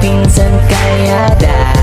Pinsan Kalyada.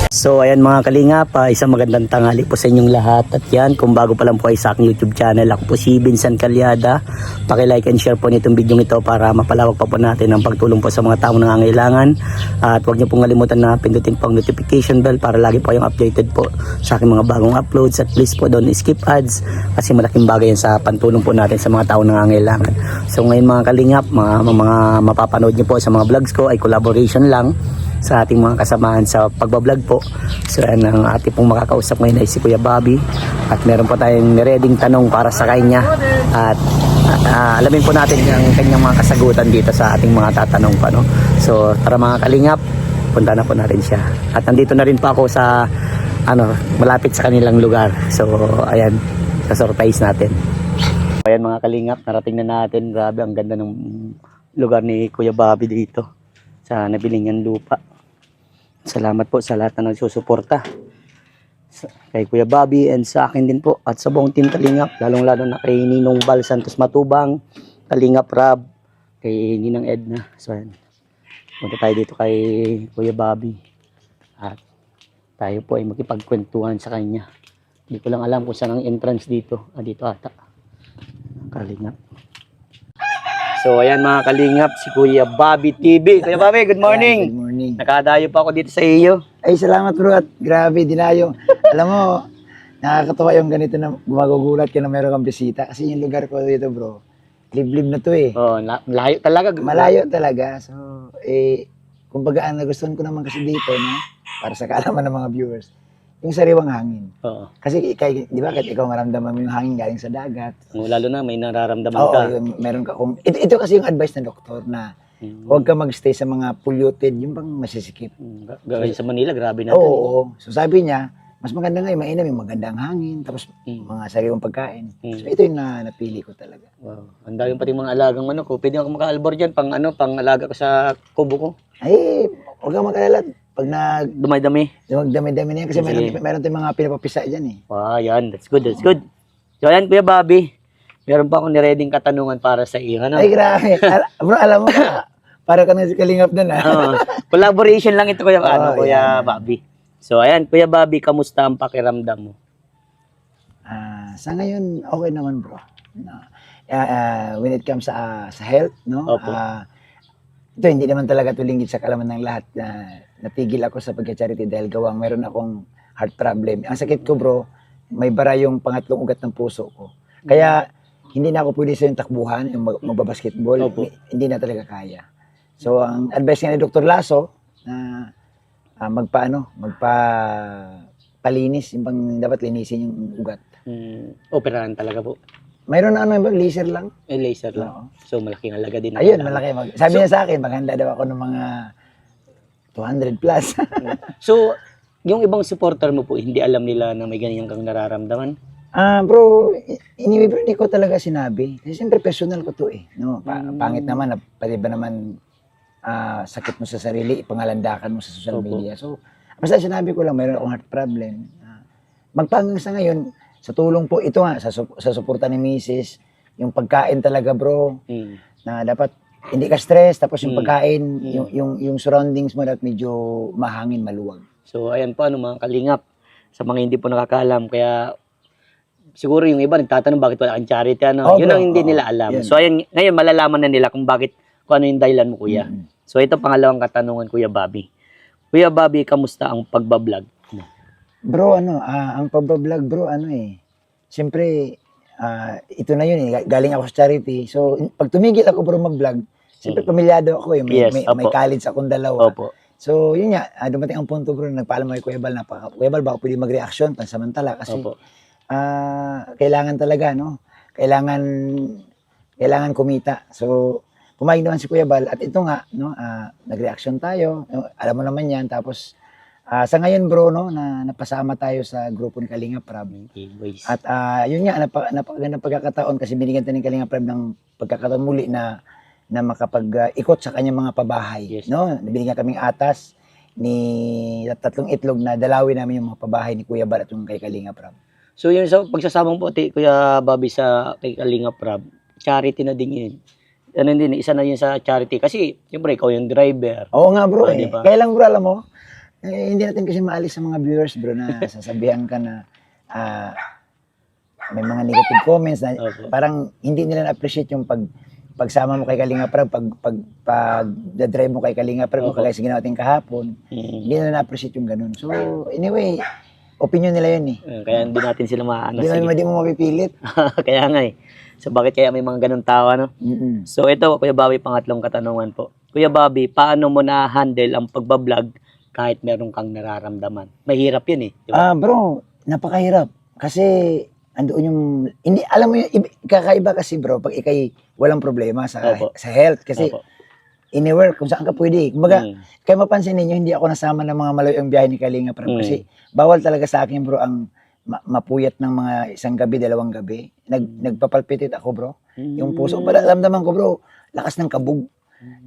So ayan mga kalingap, isang magandang tanghali po sa inyong lahat. At yan, kung bago pa lang po ay sa aking YouTube channel, ako po si Vincent Kalyada. Paki-like and share po nitong video ito para mapalawak pa po natin ang pagtulong po sa mga taong nangangailangan. At huwag niyo pong kalimutan na pindutin po ang notification bell para lagi po yung updated po sa aking mga bagong uploads. At please po don't skip ads kasi malaking bagay yan sa pantulong po natin sa mga taong nangangailangan. So ngayon mga kalingap, mga mapapanood niyo po sa mga vlogs ko ay collaboration lang sa ating mga kasamahan sa pagbablog po. So yan, ang ating pong makakausap ngayon ay si Kuya Bobby. At meron pa tayong nireding tanong para sa kanya. At alamin po natin ang kanyang mga kasagutan dito sa ating mga tatanong pa, no? So tara mga kalingap, punta na po natin siya. At nandito na rin pa ako sa malapit sa kanilang lugar. So ayan, sa-surprise natin. Ayan mga kalingap, narating na natin. Grabe, ang ganda ng lugar ni Kuya Bobby dito sa nabiling niyang lupa. Salamat po sa lahat na nagsusuporta kay Kuya Bobby and sa akin din po at sa buong team Kalingap, lalong lalo na kay Ninong Bal Santos Matubang, Kalingap Rab, kay Ninang Edna. So ayan, punta tayo dito kay Kuya Bobby at tayo po ay makipagkwentuhan sa kanya. Hindi ko lang alam kung saan ang entrance dito. Dito ata, Kalingap. So ayan mga kalingap, si Kuya Bobby TV. Kuya Bobby, good morning. Good morning. Nakadayo pa ako dito sa iyo. Ay, salamat bro at grabe, dinayo. Alam mo, nakakatawa yung ganito na gumagugulat ka na meron kang bisita. Kasi yung lugar ko dito bro, liblib na to eh. Oh, malayo talaga. Malayo talaga. So, kumbaga ang nagustuhan ko naman kasi dito, no? Para sa kaalaman ng mga viewers, yung sariwang hangin. Oo. Kasi, di ba, kahit ikaw maramdaman mo yung hangin galing sa dagat. Lalo na may nararamdaman Oo, ka. meron ka. Ito kasi yung advice ng doktor na huwag ka magstay sa mga polluted, yung bang masisikip. Gawin sa Manila, grabe natin. Oo. So sabi niya, mas maganda nga yung mainam, yung magandang hangin, tapos mga sariwang pagkain. So ito yung napili ko talaga. Wow. Ang dami pati mga alagang manok ko. Pwede ako maka-albor dyan pang alaga ko sa kubo ko. Ay, huwag kang mag-alala. Pag Dumay-dami. dami-dami na yan, kasi meron tayong mga pinapapisa dyan eh. Wow, yan. That's good, that's good. So ayan, Kuya Bobby. Meron pa akong nireding katanungan para sa iyo. Ano? Ay, grabe. Bro, alam mo, para ka na si Kalingap doon Collaboration lang ito, Kuya, Kuya yan. Bobby. So ayan, Kuya Bobby, kamusta ang pakiramdam mo? Sa ngayon, okay naman bro. When it comes sa health, no? Opo. Ito, hindi naman talaga tulingid sa kalaman ng lahat. Natigil ako sa pagka-charity dahil gawang meron akong heart problem. Ang sakit ko bro, may bara yung pangatlong ugat ng puso ko. Kaya hindi na ako pwede sa yung takbuhan, yung magbabasketball. Hindi na talaga kaya. So ang advice nga ni Dr. Lasso na magpalinis, yung pang dapat linisin yung ugat. Operahan talaga po. Mayroon na laser lang. Laser lang. Oo. So malaking halaga din. Ayun, malaki. Sabi niya sa akin, maghanda daw ako ng mga 200 plus. So, yung ibang supporter mo po, hindi alam nila na may ganyan kang nararamdaman? Bro, anyway bro, hindi ko talaga sinabi. Kasi siyempre personal ko to eh. No? Pangit naman, pwede ba naman sakit mo sa sarili, ipangalandakan mo sa social media. So, basta sinabi ko lang, mayroon akong heart problem. Magpanggang sa ngayon, sa tulong po, ito nga, sa suporta ni Mrs., yung pagkain talaga bro, na dapat hindi ka stress, tapos yung pagkain, yung surroundings mo dapat medyo mahangin, maluwag. So, ayan po, mga kalingap, sa mga hindi po nakakaalam, kaya siguro yung iba nagtatanong bakit wala kang charity, yun bro, ang hindi nila alam. Yun. So, ayan, ngayon malalaman na nila kung ano yung dahilan mo, Kuya. So, ito pangalawang katanungan, Kuya Bobby. Kuya Bobby, kamusta ang pagbablog? Bro, ang pagbablog bro, siyempre, ito na yun eh, galing ako sa charity. So, pag tumigil ako bro mag-vlog, siyempre pamilyado ako eh, may college akong dalawa. Opo. So, yun nga, dumating ang punto bro, nagpaalam kay Kuya Bal na, Kuya Bal, baka pwede mag-reaction, pansamantala, kasi kailangan talaga, no? Kailangan kumita. So, pumayag naman si Kuya Bal, at ito nga, no, nag-reaction tayo, alam mo naman yan, tapos, sa ngayon bro, no, napasama tayo sa grupo ni Kalingap Rab. At yun nga, napakagandang pagkakataon kasi binigyan tayo ni Kalingap Rab ng pagkakataon muli na makapag-ikot sa kanyang mga pabahay. Yes. No? Binigyan kaming atas ni 3 itlog na dalawin namin yung mga pabahay ni Kuya Bal at yung kay Kalingap Rab. So yun sa pagsasamang po, Kuya Bobby, sa kay Kalingap Rab, charity na din yun. ano din, isa na yun sa charity. Kasi, siyempre, ikaw yung driver. Oo nga bro, Di ba? Kaya lang bro, alam mo, hindi natin kasi maalis sa mga viewers bro na sasabihan ka na may mga negative comments na Opo. parang hindi nila na-appreciate yung pagsama mo kay Kalinga Prab, pag drive mo kay Kalinga Prab, Opo. kaya sa ginawa natin kahapon, hindi nila na-appreciate yung ganun. So, anyway, opinion nila yun Kaya hindi natin sila maano. Hindi mo mapipilit. Kaya nga eh. So, bakit kaya may mga ganun tao, ano? Mm-mm. So, ito, Kuya Bobby, pangatlong katanungan po. Kuya Bobby, paano mo na-handle ang pagbablog kahit meron kang nararamdaman? Mahirap yun eh. Di ba? Bro, napakahirap. Kasi, andoon yung, hindi, alam mo yung, kakaiba kasi bro, pag ikay walang problema Opo. sa health. Kasi, Opo. anywhere, kung saan ka pwede. Kumbaga, Mm. kaya mapansin ninyo, hindi ako nasama ng mga malayo ang biyahe ni Kalinga Prab. Mm. Kasi, bawal talaga sa akin bro, ang mapuyat ng mga isang gabi, dalawang gabi. Nagpapalpitit ako bro. Yung puso, ramdaman ko bro, lakas ng kabog.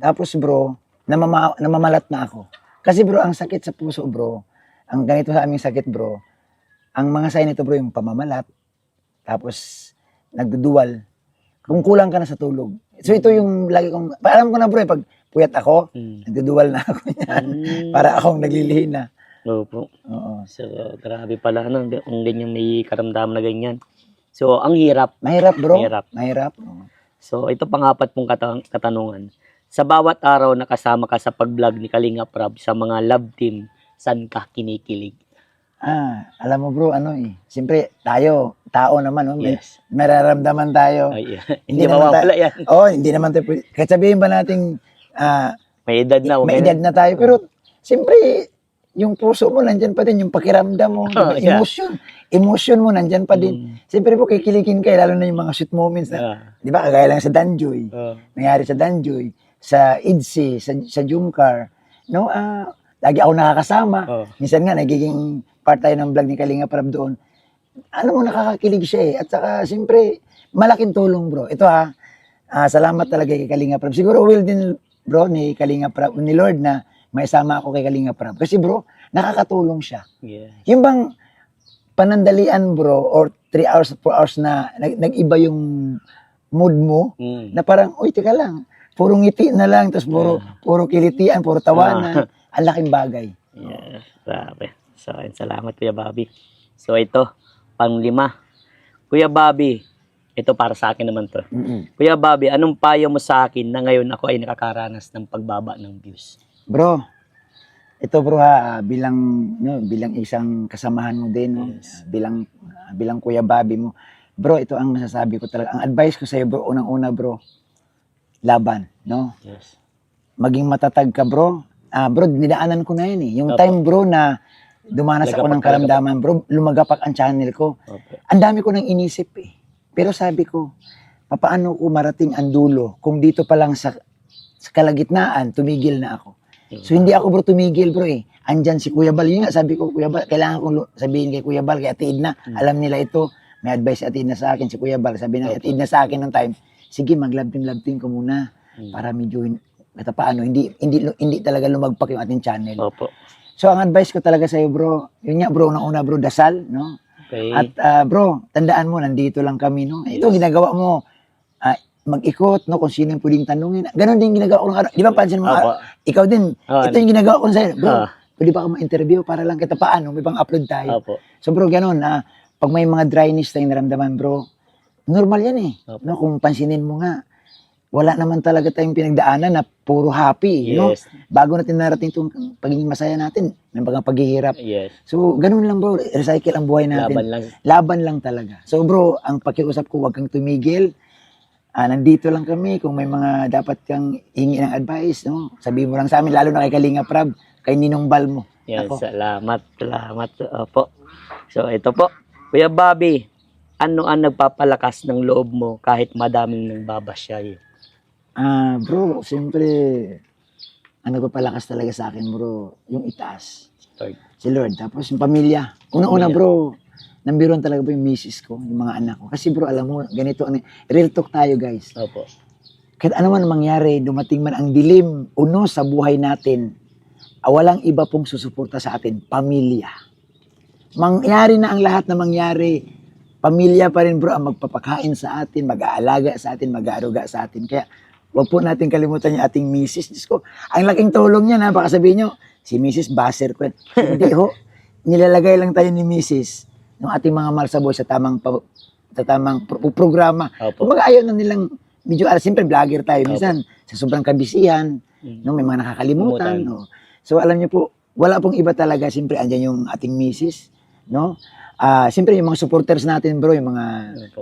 Tapos bro, namamalat na ako. Kasi bro, ang sakit sa puso bro, ang ganito sa aming sakit bro, ang mga sign nito bro, yung pamamalat, tapos nagduduwal, kung kulang ka na sa tulog. So ito yung lagi kong, alam ko na bro, pag puyat ako, nagduduwal na ako yan. Para akong naglilihi na. Opo. Oo. So, grabe pala, ano, ang ganyan may karamdaman na ganyan. So, ang hirap. Mahirap bro. Mahirap. Mahirap. Oo. So, ito pang-apat pong katanungan. Sa bawat araw na kasama ka sa pag-vlog ni Kalinga Prab sa mga love team, saan ka kinikilig? Alam mo bro, siyempre tayo, tao naman, may Yes. mararamdaman tayo. Ay, Hindi hindi naman mawawala yan. Hindi naman tayo pwede. Kahit sabihin ba nating May edad na. may edad na tayo, pero siyempre, yung puso mo nandyan pa din, yung pakiramdam mo, Oh, yeah. emotion mo nandyan pa din. Siyempre po, kikiligin kayo, lalo na yung mga sweet moments na, di ba, kagaya lang sa Danjoy, nangyari sa Danjoy, sa IDSI, sa Jumcar, no, lagi ako nakakasama. Minsan nga, nagiging part tayo ng vlog ni Kalinga Prab doon. Ano mo, nakakakilig siya eh. At saka, siyempre, malaking tulong bro. Ito salamat talaga kay Kalinga Prab. Siguro will din bro ni Kalinga Prab, ni Lord na may sama ako kay Kalinga Prab. Kasi bro, nakakatulong siya. Yeah. Yung bang panandalian bro, or 3 hours, 4 hours na nag-iba yung mood mo, na parang, uy, teka lang, puro ngiti na lang, tapos puro kilitian, puro tawanan. Ang laking bagay. Yeah, grabe. So, salamat Kuya Bobby. So, ito, pang-5. Kuya Bobby, ito para sa akin naman to. Kuya Bobby, anong payo mo sa akin na ngayon ako ay nakakaranas ng pagbaba ng views? Bro, ito bro bilang isang kasamahan mo din, no? Yes. Bilang Kuya Bobby mo. Bro, ito ang masasabi ko talaga. Ang advice ko sa iyo bro, unang-una bro, laban, no? Yes. Maging matatag ka bro. Bro, dinaanan ko na yan eh. Yung Opo. time bro na dumanas ako ng Lagapak karamdaman bro, lumagapak ang channel ko. Okay. Ang dami ko nang inisip eh. Pero sabi ko, papaano ko marating ang dulo kung dito pa lang sa kalagitnaan, tumigil na ako. So hindi ako bro tumigil bro eh. Andyan si Kuya Bal. Yun nga sabi ko, Kuya Bal, kailangan kong sabihin kay Kuya Bal, kay Ate Edna. Alam nila ito. May advice si Ate Edna sa akin, si Kuya Bal. Sabi na Ate Edna sa akin ng time, sige mag-love team ko muna. Para medyo, kata paano, hindi talaga lumagpak yung ating channel. Opo. So ang advice ko talaga sa iyo bro, yun nga bro, una bro, dasal, no? Okay. At bro, tandaan mo, nandito lang kami, no? Ito, ginagawa mo, mag-ikot, no? Kung sino yung pwedeng tanungin. Ganon din ginagawa ko ng araw. Di ba, pansin mo, Opo. ikaw din, ito yung ginagawa ko sa'yo. Bro, Ah. pwede ba ako ma-interview para lang kita paano? May pang-upload tayo. Opo. So bro, ganon, pag may mga dryness tayong naramdaman, bro, normal yan eh. Opo. No? Kung pansinin mo nga, wala naman talaga tayong pinagdaanan na puro happy, no? Yes. Bago natin narating itong pagiging masaya natin, ng paghihirap. Yes. So, ganun lang bro, recycle ang buhay natin. Laban lang. Laban lang talaga. So bro, ang pakiusap ko, huwag kang tumigil. Nandito lang kami, kung may mga dapat kang hingi ng advice, no? Sabihin mo lang sa amin, lalo na kay Kalinga Prab, kay Ninong Bal mo. Yan, Ako. salamat. Opo. So, ito po. Kuya Bobby, ano ang nagpapalakas ng loob mo kahit madaming nagbabasya? Bro, siyempre, ang nagpapalakas talaga sa akin, bro, yung itaas. Lord. Si Lord. Tapos yung pamilya. Una-una, bro, nambiruan talaga po yung misis ko, yung mga anak ko. Kasi bro, alam mo, ganito, real talk tayo, guys. Opo. Kahit ano man mangyari, dumating man ang dilim, unos sa buhay natin, walang iba pong susuporta sa atin, pamilya. Mangyari na ang lahat na mangyari, pamilya pa rin bro ang magpapakain sa atin, mag-aalaga sa atin, mag-aaruga sa atin. Kaya Huwag po natin kalimutan yung ating misis. Diyos ko, ang laking tulong niya na, baka sabihin nyo, si misis, baser ko yan. Hindi ho, nilalagay lang tayo ni misis ng ating mga mahal sa buhay sa tamang programa. Opo. Kumbaga ayaw na nilang medyo, siyempre vlogger tayo minsan, sa sobrang kabisihan, no, may mga nakakalimutan. No. So alam niyo po, wala pong iba talaga, siyempre andyan yung ating misis, no? Siyempre yung mga supporters natin bro, yung mga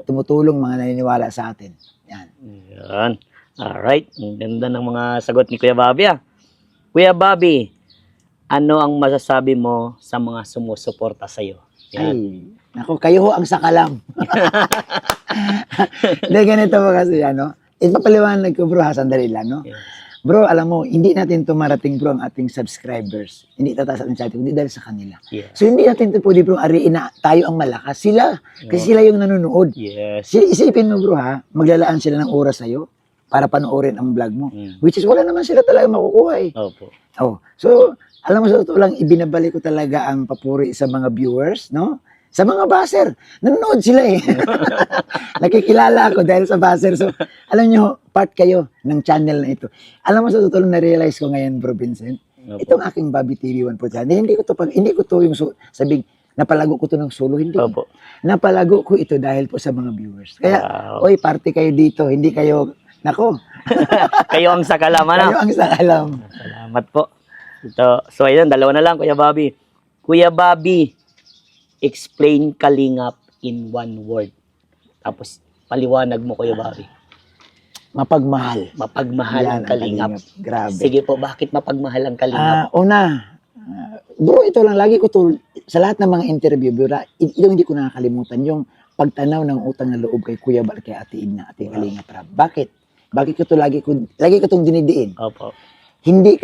tumutulong, mga naniniwala sa atin. Yan. Yan. Alright. Ang ganda ng mga sagot ni Kuya Bobby. Kuya Bobby, ano ang masasabi mo sa mga sumusuporta sa'yo? Yan. Ay, naku, kayo ho ang sakalam. Hindi, ganito po kasi, ipapaliwanag ko bro, sandali lang, no? Yes. Bro, alam mo, hindi natin tumarating bro ang ating subscribers. Hindi tataas ang ating hindi dahil sa kanila. Yes. So, hindi natin ito pwede bro, ariin na tayo ang malakas. Sila, kasi sila yung nanonood. Yes. Isipin mo bro ha, maglalaan sila ng oras sa'yo para panoorin ang vlog mo. Which is, wala naman sila talaga makukuha eh. Opo. Oh, so, alam mo sa totoo lang, ibinabalik ko talaga ang papuri sa mga viewers, no? Sa mga baser. Nanonood sila eh. Nakikilala ako dahil sa baser. So, alam nyo, part kayo ng channel na ito. Alam mo sa totoo lang, na-realize ko ngayon, Bro Vincent, itong aking Bobby TV 1 po channel, hindi ko to yung sabing, napalago ko to ng solo, hindi. Opo. Napalago ko ito dahil po sa mga viewers. Kaya, oy, party kayo dito, hindi kayo, nako. Kayo ang sakalam, ano? Kayo ang sakalam. Salamat po. So ayun, dalawa na lang, Kuya Bobby. Kuya Bobby, explain Kalingap in one word. Tapos, paliwanag mo, Kuya Bobby. Mapagmahal. Mapagmahal Yan ang Kalingap. Grabe. Sige po, bakit mapagmahal ang Kalingap? Bro, ito lang, lagi ko to, sa lahat ng mga interview, bro, ito hindi ko nakakalimutan, yung pagtanaw ng utang na loob kay Kuya Bal, kay Ate Edna, Ate Kalingap Rab. Bakit? Bakit ko to lagi ko itong dinidiin? Opo. Hindi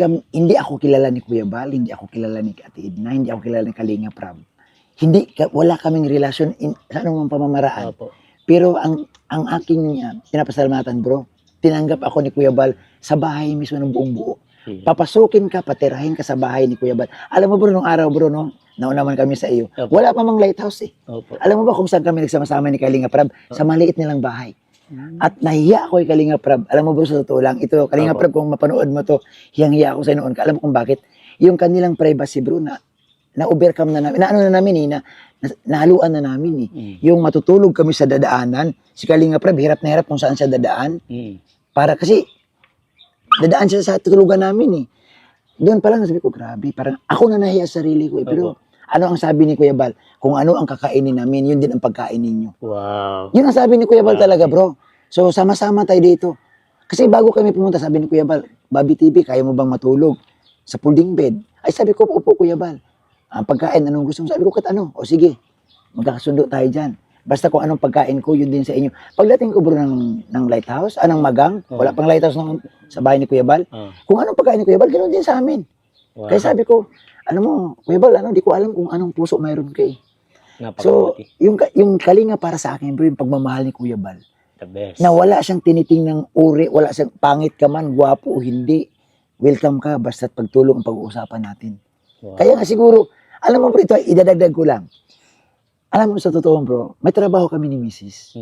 ako kilala ni Kuya Bal, hindi ako kilala ni Ate Edna, hindi ako kilala ni Kalingap Rab. Wala kaming relasyon sa anumang pamamaraan. Opo. Pero ang aking pinapasalamatan bro, tinanggap ako ni Kuya Bal sa bahay mismo ng buong buo. Papasukin ka, patirahin ka sa bahay ni Kuya Bal. Alam mo bro, nung araw bro, no, naunaman kami sa iyo, Opo. wala pa mang lighthouse eh. Opo. Alam mo ba kung saan kami nagsama-sama ni Kalingap Rab? Sa maliit nilang bahay. At nahiya ako kay Kalingap Rab. Alam mo bro, sa totoo lang, ito, Kalingap Rab, kung mapanood mo to, hiyang-hiya ako sa noon. Alam mo kung bakit? Yung kanilang privacy bro, na-overcome na namin, nahaluan na namin eh. Yung matutulog kami sa dadaanan, si Kalingap Rab, hirap na hirap kung saan siya dadaan. Para kasi, dadaan siya sa tutulugan namin eh. Doon pa lang, sabi ko, grabe, parang ako na nahiya sa sarili ko eh. Pero, ano ang sabi ni Kuya Bal? Kung ano ang kakainin namin, yun din ang pagkain ninyo. Wow. Yun ang sabi ni Kuya Bal talaga, bro. So, sama-sama tayo dito. Kasi bago kami pumunta, sabi ni Kuya Bal, Bobby TV, kaya mo bang matulog sa folding bed? Ay, sabi ko, upo, Kuya Bal. Ang pagkain, anong gusto mo? Sabi ko, kat ano? O sige, magkakasundo tayo dyan. Basta kung anong pagkain ko, yun din sa inyo. Pagdating ko bro ng lighthouse, ng magang, wala pang lighthouse sa bahay ni Kuya Bal. Kung anong pagkain ni Kuya Bal, ganoon din sa amin. Wow. Kaya sabi ko, alam mo, Kuya Bal, di ko alam kung anong puso mayroon ka eh. So, yung kalinga para sa akin, bro, yung pagmamahal ni Kuya Bal. The best. Na wala siyang tinitingnang uri, wala siyang pangit ka man, gwapo o hindi. Welcome ka, basta't pagtulong ang pag-uusapan natin. Wow. Kaya nga siguro, alam mo bro, ito, idadagdag ko lang. Alam mo sa totoo bro, may trabaho kami ni Mrs.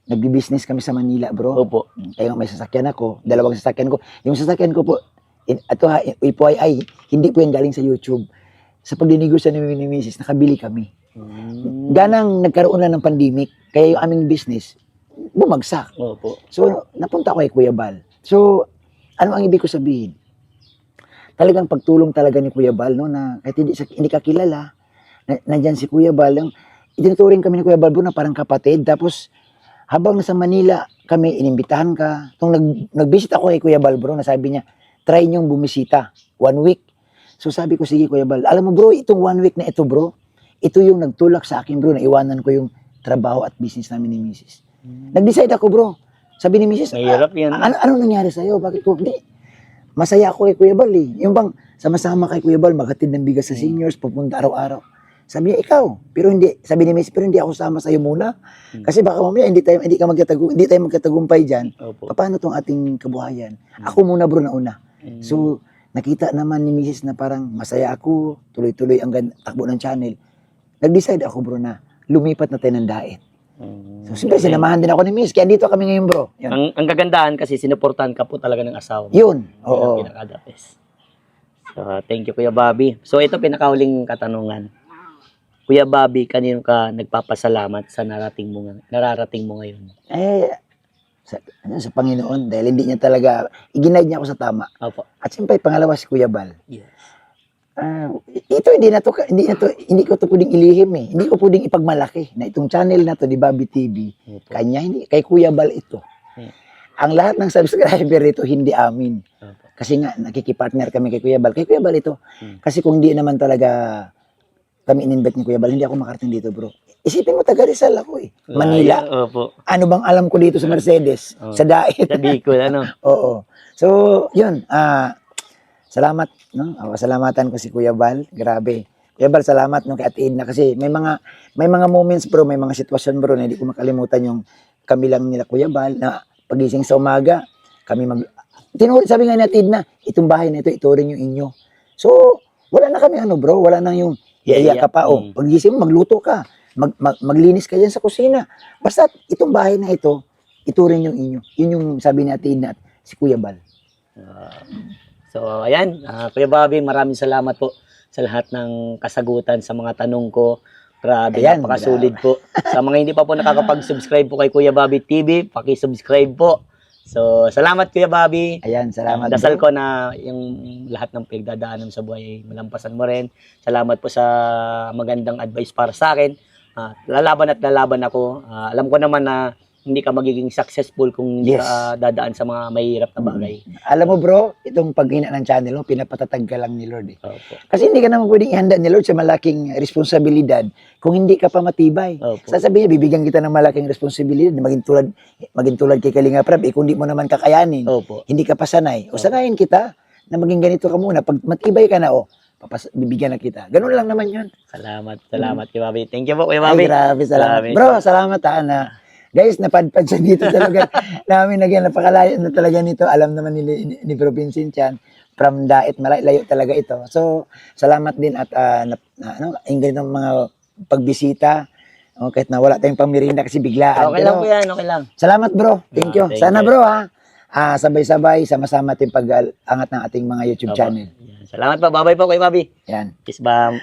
Nagbi-business kami sa Manila bro. Opo. Kaya may sasakyan ako, dalawang sasakyan ko. Yung sasakyan ko po, FYI, hindi po yan galing sa YouTube. Sa pagdinegosyo ni Mrs., nakabili kami. Ganang nagkaroon na ng pandemic, kaya yung aming business, bumagsak. Opo. So, napunta ko kay Kuya Bal. So, ano ang ibig ko sabihin? Talagang pagtulong talaga ni Kuya Bal, no, na kahit hindi ka kilala, nandyan si Kuya Bal, itinuturing kami ni Kuya Bal, bro, na parang kapatid. Tapos, habang nasa Manila kami, inimbitahan ka. Nung nag-visit ako kay Kuya Bal, bro, na sabi niya, try niyong bumisita, 1 week. So sabi ko, sige Kuya Bal, alam mo bro, itong 1 week na ito bro, ito yung nagtulak sa akin bro, na iwanan ko yung trabaho at business namin ni Mrs. Nag-decide ako bro, sabi ni Mrs. Mahirap yan. Ano nangyari sa'yo? Bakit ko? Hindi. Masaya ako kay Kuya Bal eh. Yung bang sama-sama kay Kuya Bal, maghatid ng bigas sa seniors, pupunta araw-araw. Sabi niya, ikaw. Pero hindi, sabi ni Mrs. pero hindi ako sama sa'yo muna. Kasi baka mamaya hindi tayo magkatagumpay dyan. Opo. Paano tong ating kabuhayan? Ako muna bro na una. So, nakita naman ni Mrs. na parang masaya ako, tuloy-tuloy ang takbo ng channel. Nag-decide ako bro na lumipat na tayo ng Daet. So, siyempre, sinamahan din ako ni Miss. Kaya dito kami ngayon, bro. Yun. Ang kagandahan kasi sinuportahan ka po talaga ng asawa mo. Yun. Yun ang Oo. pinaka-the best. So, thank you, Kuya Bobby. So, ito pinakahuling katanungan. Kuya Bobby, kanino ka nagpapasalamat sa nararating mo ngayon? Sa Panginoon. Dahil hindi niya talaga, iginaid niya ako sa tama. Opo. At siyempre, pangalawa si Kuya Bal. Yes. Ito hindi ko to pwedeng ilihim eh. Hindi ko pwedeng ipagmalaki na itong channel na to ni Bobby TV. Opo. Kanya hindi kay Kuya Bal ito. Ang lahat ng subscriber ito hindi amin. Opo. Kasi nga nakikipartner kami kay Kuya Bal. Kay Kuya Bal ito. Kasi kung hindi naman talaga kami in-invite ni Kuya Bal, hindi ako makarating dito, bro. Isipin mo, taga Rizal ako eh. Manila. Opo. Ano bang alam ko dito sa Mercedes? Sa Dait. Sa Bicol, ano? Oo. So, yun. Salamat, no? Salamatan ko si Kuya Bal. Grabe. Kuya Bal, salamat no kay Ate Edna kasi may mga moments, bro, may mga sitwasyon, bro, na hindi ko makalimutan yung kami lang nila Kuya Bal na pagising sa umaga, kami sabi nga ni Ate Edna, itong bahay na ito, ito rin yung inyo. So, wala na kami bro, wala nang yung iya ka pa, pagising mo, magluto ka, maglinis ka dyan sa kusina. Basta itong bahay na ito rin yung inyo. Yun yung sabi ni Ate Edna at si Kuya Bal. So, ayan. Kuya Bobby, maraming salamat po sa lahat ng kasagutan sa mga tanong ko. Grabe, Ayan, napakasulit po. Sa mga hindi pa po nakakapag-subscribe po kay Kuya Bobby TV, paki-subscribe po. So, salamat Kuya Bobby. Ayan, salamat. Dasal bro. ko na yung lahat ng pinagdadaanan sa buhay, malampasan mo rin. Salamat po sa magandang advice para sa akin. Lalaban at lalaban ako. Alam ko naman na hindi ka magiging successful kung hindi ka dadaan sa mga mahirap na bagay. Alam mo bro, itong paghina ng channel mo, pinapatatag ka lang ni Lord eh. Opo. Kasi hindi ka naman pwedeng ihanda ni Lord sa malaking responsibilidad kung hindi ka pa matibay. Opo. Sasabihin niya, bibigyan kita ng malaking responsibilidad na maging tulad kay Kalinga Prab, kung hindi mo naman kakayanin, Opo. hindi ka pa sanay. O sanayin kita na maging ganito ka muna. Pag matibay ka na, bibigyan na kita. Ganun lang naman yun. Salamat Kuya Bobby. Thank you po Kuya Ay, Bobby. grabe, salamat. Grabe. Bro, salamat guys, napadpad siya dito sa lugar namin again. Napakalayo na talaga nito. Alam naman ni Bro Vincent yan. From Dait, malayo talaga ito. So, salamat din at yung ganitong mga pagbisita. Kahit na wala tayong pangmerienda kasi biglaan. Okay lang po yan, okay lang. Salamat bro. Thank you. Thank Sana you. bro sabay-sabay, sama-sama tayong pag-angat ng ating mga YouTube Opo. channel. Yan. Salamat po. Bye-bye po Kuya Bobby. Yan. Kiss bam.